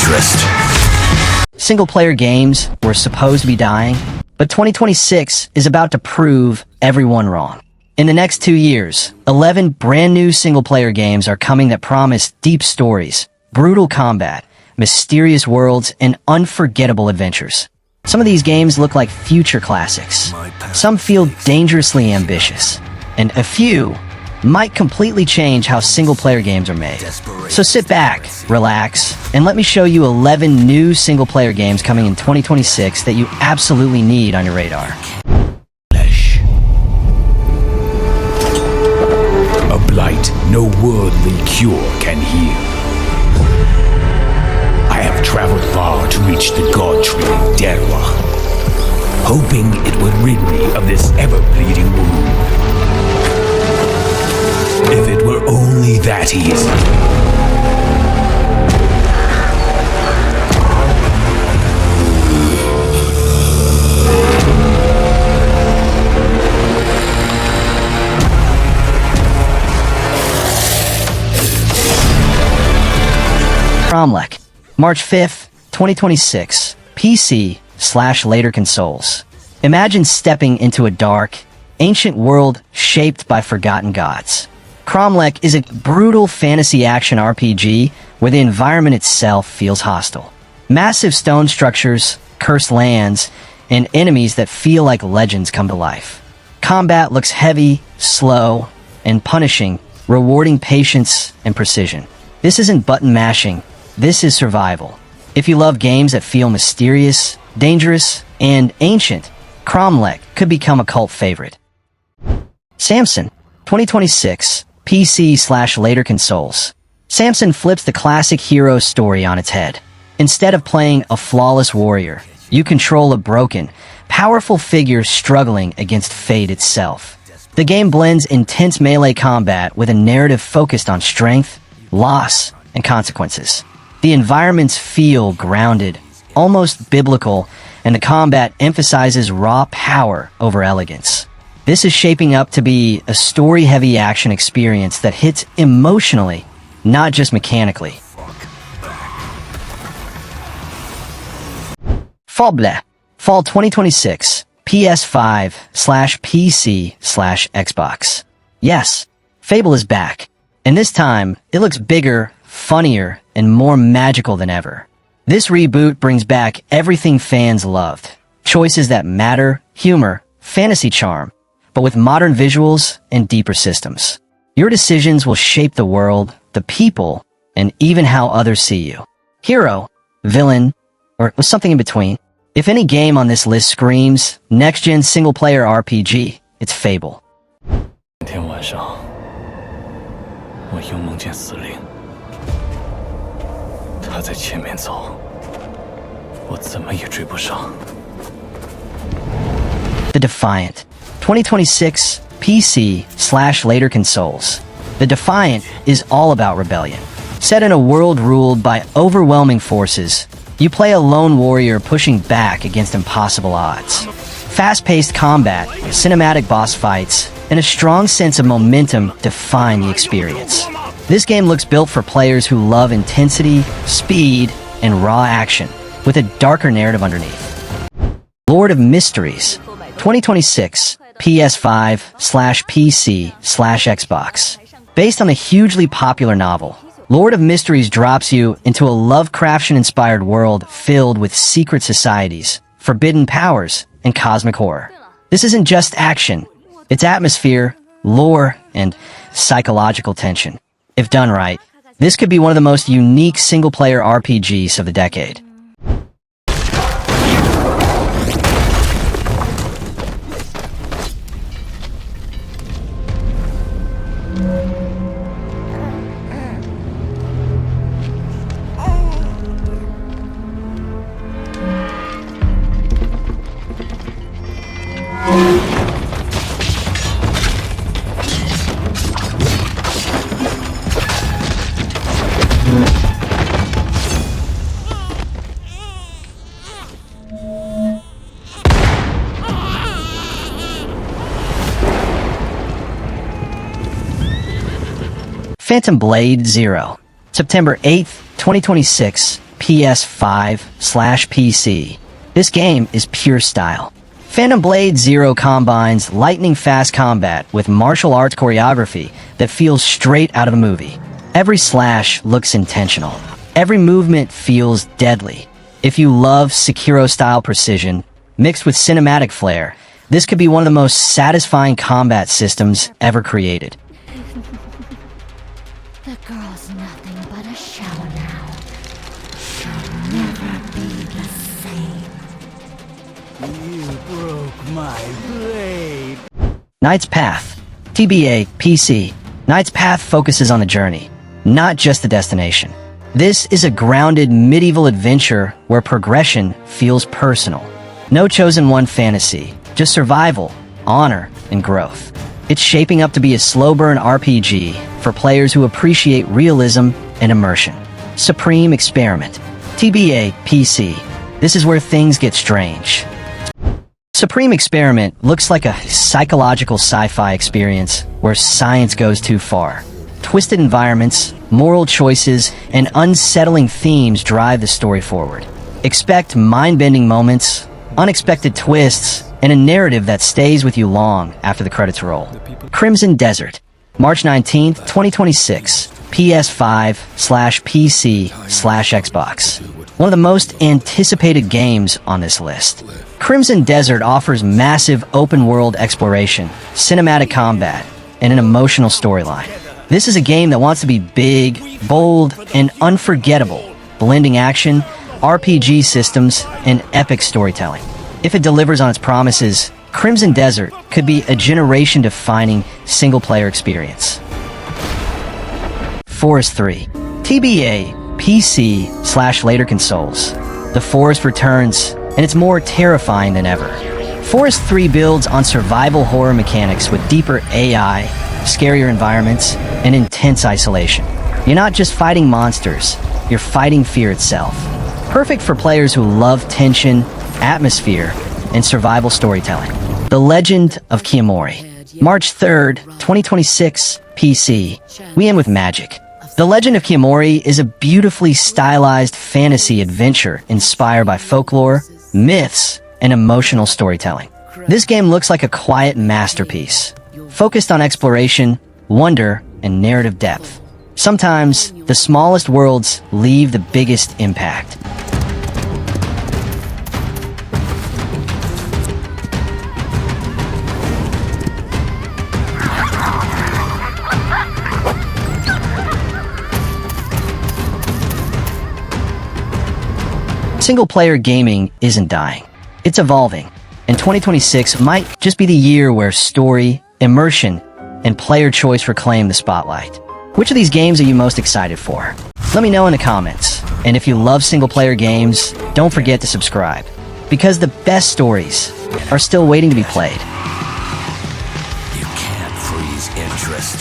interest. Single-player games were supposed to be dying, but 2026 is about to prove everyone wrong. In the next 2 years, 11 brand new single-player games are coming that promise deep stories, brutal combat, mysterious worlds, and unforgettable adventures. Some of these games look like future classics. Some feel dangerously ambitious. And a few might completely change how single-player games are made. So sit back, relax, and let me show you 11 new single-player games coming in 2026 that you absolutely need on your radar. A blight no worldly cure can heal. I have traveled far to reach the god tree Derwa, hoping it would rid me of this ever-bleeding wound. If it were only that easy. Kromlech, March 5th, 2026, PC/later consoles. Imagine stepping into a dark, ancient world shaped by forgotten gods. Kromlech is a brutal fantasy action RPG where the environment itself feels hostile. Massive stone structures, cursed lands, and enemies that feel like legends come to life. Combat looks heavy, slow, and punishing, rewarding patience and precision. This isn't button mashing, this is survival. If you love games that feel mysterious, dangerous, and ancient, Kromlech could become a cult favorite. Samson, 2026, PC/later consoles. Samson flips the classic hero story on its head. Instead of playing a flawless warrior, you control a broken, powerful figure struggling against fate itself. The game blends intense melee combat with a narrative focused on strength, loss, and consequences. The environments feel grounded, almost biblical, and the combat emphasizes raw power over elegance. This is shaping up to be a story-heavy action experience that hits emotionally, not just mechanically. Fable, Fall 2026, PS5/PC/Xbox. Yes, Fable is back, and this time it looks bigger, funnier, and more magical than ever. This reboot brings back everything fans loved. Choices that matter, humor, fantasy charm, but with modern visuals and deeper systems. Your decisions will shape the world, the people, and even how others see you. Hero, villain, or something in between. If any game on this list screams next-gen single-player RPG, it's Fable. 那天晚上，我又梦见死灵，他在前面走，我怎么也追不上。 The Defiant, 2026, PC/later consoles. The Defiant is all about rebellion. Set in a world ruled by overwhelming forces, you play a lone warrior pushing back against impossible odds. Fast-paced combat, cinematic boss fights, and a strong sense of momentum define the experience. This game looks built for players who love intensity, speed, and raw action, with a darker narrative underneath. Lord of Mysteries, 2026, PS5/PC/Xbox. Based on the hugely popular novel, Lord of Mysteries drops you into a Lovecraftian-inspired world filled with secret societies, forbidden powers, and cosmic horror. This isn't just action. It's atmosphere, lore, and psychological tension. If done right, this could be one of the most unique single-player RPGs of the decade. Phantom Blade Zero, September 8th, 2026, PS5/PC. This game is pure style. Phantom Blade Zero combines lightning-fast combat with martial arts choreography that feels straight out of a movie. Every slash looks intentional. Every movement feels deadly. If you love Sekiro-style precision, mixed with cinematic flair, this could be one of the most satisfying combat systems ever created. The girl's nothing but a shell now. She'll never be the same. You broke my blade. Knight's Path. TBA, PC. Knight's Path focuses on the journey, not just the destination. This is a grounded medieval adventure where progression feels personal. No chosen one fantasy, just survival, honor, and growth. It's shaping up to be a slow-burn RPG for players who appreciate realism and immersion. Supreme Experiment. TBA, PC. This is where things get strange. Supreme Experiment looks like a psychological sci-fi experience where science goes too far. Twisted environments, moral choices, and unsettling themes drive the story forward. Expect mind-bending moments, unexpected twists, and a narrative that stays with you long after the credits roll. Crimson Desert. March 19th, 2026. PS5/PC/Xbox. One of the most anticipated games on this list. Crimson Desert offers massive open-world exploration, cinematic combat, and an emotional storyline. This is a game that wants to be big, bold, and unforgettable, blending action, RPG systems, and epic storytelling. If it delivers on its promises, Crimson Desert could be a generation-defining single-player experience. Forest 3. TBA, PC/later consoles. The Forest returns, and it's more terrifying than ever. Forest 3 builds on survival horror mechanics with deeper AI, scarier environments, and intense isolation. You're not just fighting monsters, you're fighting fear itself. Perfect for players who love tension, atmosphere, and survival storytelling. The Legend of Khiimori. March 3rd, 2026, PC. We end with magic. The Legend of Khiimori is a beautifully stylized fantasy adventure inspired by folklore, myths, and emotional storytelling. This game looks like a quiet masterpiece, focused on exploration, wonder, and narrative depth. Sometimes, the smallest worlds leave the biggest impact. Single-player gaming isn't dying. It's evolving, and 2026 might just be the year where story, immersion, and player choice reclaim the spotlight. Which of these games are you most excited for? Let me know in the comments. And if you love single-player games, don't forget to subscribe, because the best stories are still waiting to be played. You can't freeze interest.